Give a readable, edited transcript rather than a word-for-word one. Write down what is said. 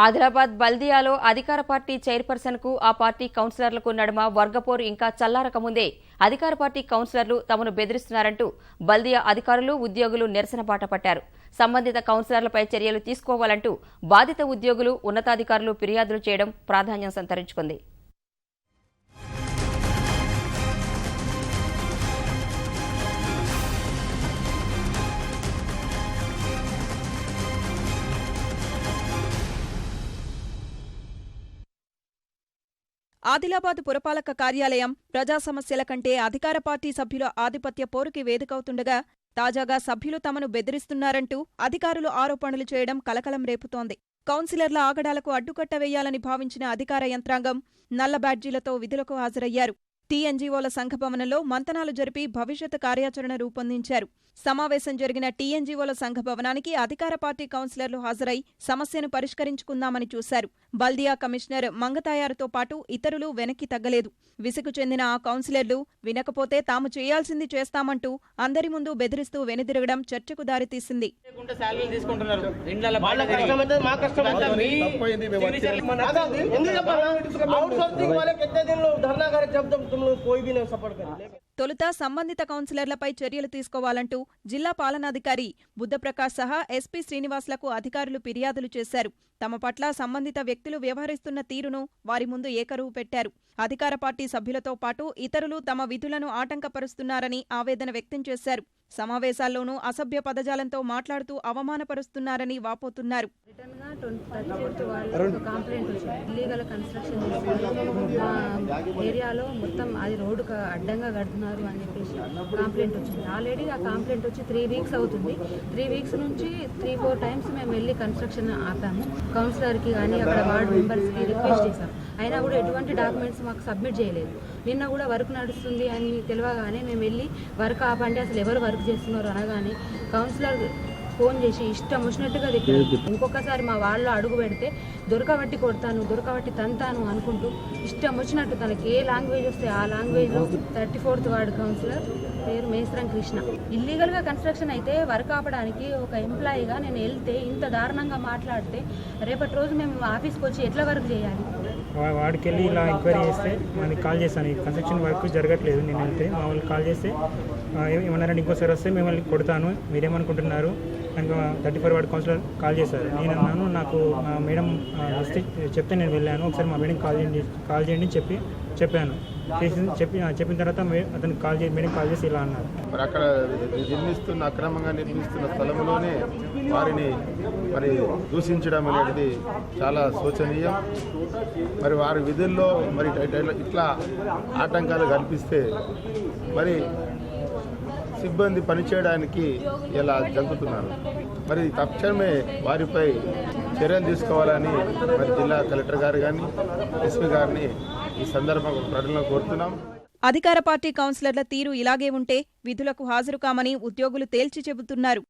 ఆదిలాబాద్ బల్దియాలో అధికార party chairperson కు ఆ పార్టీ కౌన్సిలర్లకు నడుమ వర్గపోరు ఇంకా చల్లారకముందే అధికార పార్టీ కౌన్సిలర్లు తమను బెదిరిస్తున్నారంటూ బల్దియా అధికారులు ఉద్యోగులు నిరసన బాట పట్టారు. సంబంధిత కౌన్సిలర్లపై చర్యలు తీసుకోవాలంటూ బాధిత ఉద్యోగులు ఉన్నతాధికారులు ఫిర్యాదులు చేయడం ప్రాధాన్యం సంతరించుకుంది. ఆదిలాబాద్ పురపాలక కార్యాలయం ప్రజా సమస్యల కంటే అధికార పార్టీ సభ్యుల ఆధిపత్య పోరుకి వేదికవుతుండగా తాజాగా సభ్యులు తమను బెదిరిస్తున్నారంటూ అధికారులు ఆరోపణలు చేయడం కలకలం రేపుతోంది. కౌన్సిలర్ల ఆగడాలకు అడ్డుకట్ట వేయాలని భావించిన అధికార యంత్రాంగం నల్ల బ్యాడ్జీలతో విధులకు హాజరయ్యారు. టీఎన్జీఓల సంఘభవనంలో మంతనాలు జరిపి భవిష్యత్ కార్యాచరణ రూపొందించారు. సమావేశం జరిగిన టీఎన్జీఓల సంఘభవనానికి అధికార పార్టీ కౌన్సిలర్లు హాజరై సమస్యను పరిష్కరించుకుందామని చూశారు. బల్దియా కమిషనర్ మంగతాయారుతో పాటు ఇతరులు వెనక్కి తగ్గలేదు. విసుగు చెందిన ఆ కౌన్సిలర్లు వినకపోతే తాము చేయాల్సింది చేస్తామంటూ అందరి ముందు బెదిరిస్తూ వెనుదిరగడం చర్చకు దారితీసింది. తొలుత సంబంధిత కౌన్సిలర్లపై చర్యలు తీసుకోవాలంటూ జిల్లా పాలనాధికారి బుద్ధప్రకాష్ సహా ఎస్పీ శ్రీనివాస్లకు అధికారులు ఫిర్యాదులు చేశారు. తమ పట్ల సంబంధిత వ్యక్తులు వ్యవహరిస్తున్న తీరును వారి ముందు ఏకరువు పెట్టారు. అధికార పార్టీ సభ్యులతో పాటు ఇతరులు తమ విధులను ఆటంకపరుస్తున్నారని ఆవేదన వ్యక్తం చేశారు. సమావేశాల్లోనూ అసభ్య పదజాలంతో మాట్లాడుతూ అవమానపరుస్తున్నారని వాపోతున్నారు. ఇల్లీగల్ కన్స్ట్రక్షన్ ఏరియాలో మొత్తం అది రోడ్డుకు అడ్డంగా కడుతున్నారు అని చెప్పేసి కంప్లైంట్ వచ్చింది. ఆల్రెడీ ఆ కంప్లైంట్ వచ్చి 3 వీక్స్ అవుతుంది. 3 వీక్స్ నుంచి 3-4 టైమ్స్ మేము వెళ్ళి కన్స్ట్రక్షన్ ఆపాము. కౌన్సిలర్కి కానీ అక్కడ వార్డు మెంబర్స్కి రిక్వెస్ట్ చేశాం. అయినా కూడా ఎటువంటి డాక్యుమెంట్స్ మాకు సబ్మిట్ చేయలేదు. నిన్న కూడా వర్క్ నడుస్తుంది అని తెలియగానే మేము వెళ్ళి వర్క్ ఆపండి, అసలు ఎవరు వర్క్ చేస్తున్నారు అనగానే కౌన్సిలర్ ఫోన్ చేసి ఇష్టం వచ్చినట్టుగా తిట్టారు. ఇంకొకసారి మా వాళ్ళు అడుగు పెడితే దొరకబట్టి కొడతాను, దొరకబట్టి తంతాను అనుకుంటూ ఇష్టం వచ్చినట్టు తనకి ఏ లాంగ్వేజ్ వస్తే ఆ లాంగ్వేజ్లో 34th వార్డు కౌన్సిలర్ పేరు మేస్రం కృష్ణ. ఇల్లీగల్గా కన్స్ట్రక్షన్ అయితే వర్క్ ఆపడానికి ఒక ఎంప్లాయీగా నేను వెళ్తే ఇంత దారుణంగా మాట్లాడితే రేపటి రోజు మేము ఆఫీస్కి వచ్చి ఎట్లా వర్క్ చేయాలి? వాడికి వెళ్ళి ఇలా ఎంక్వైరీ చేస్తే మనకి కాల్ చేస్తాను, కన్స్ట్రక్షన్ వర్క్ జరగట్లేదు. నేను వెళ్తే మా వాళ్ళు కాల్ చేస్తే ఏమన్నారంటే ఇంకోసారి వస్తే మిమ్మల్ని కొడతాను, మీరేమనుకుంటున్నారు అని 34 వార్డు కౌన్సిలర్ కాల్ చేశారు. నేను అన్నాను, నాకు మేడం వస్తే చెప్తే నేను వెళ్ళాను, ఒకసారి మా మేడం కాల్ చేయండి చెప్పాను. చెప్పిన తర్వాత అతనికి మేడం కాల్ చేసి ఇలా అన్నారు. మరి అక్కడ అక్రమంగా నిర్మిస్తున్న స్థలంలోనే వారిని దూషించడం అనేది చాలా శోచనీయం. మరి వారి విధుల్లో మరి ఇట్లా ఆటంకాలు కల్పిస్తే మరి సిబ్బంది పనిచేయడానికి ఇలా జంకుతున్నారు. మరి తక్షణమే వారిపై చర్యలు తీసుకోవాలని మరి జిల్లా కలెక్టర్ గారు కానీ ఎస్పీ గారిని ఈ సందర్భంగా ప్రజలను కోరుతున్నాం. అధికార పార్టీ కౌన్సిలర్ల తీరు ఇలాగే ఉంటే విధులకు హాజరు కామని ఉద్యోగులు తేల్చి చెబుతున్నారు.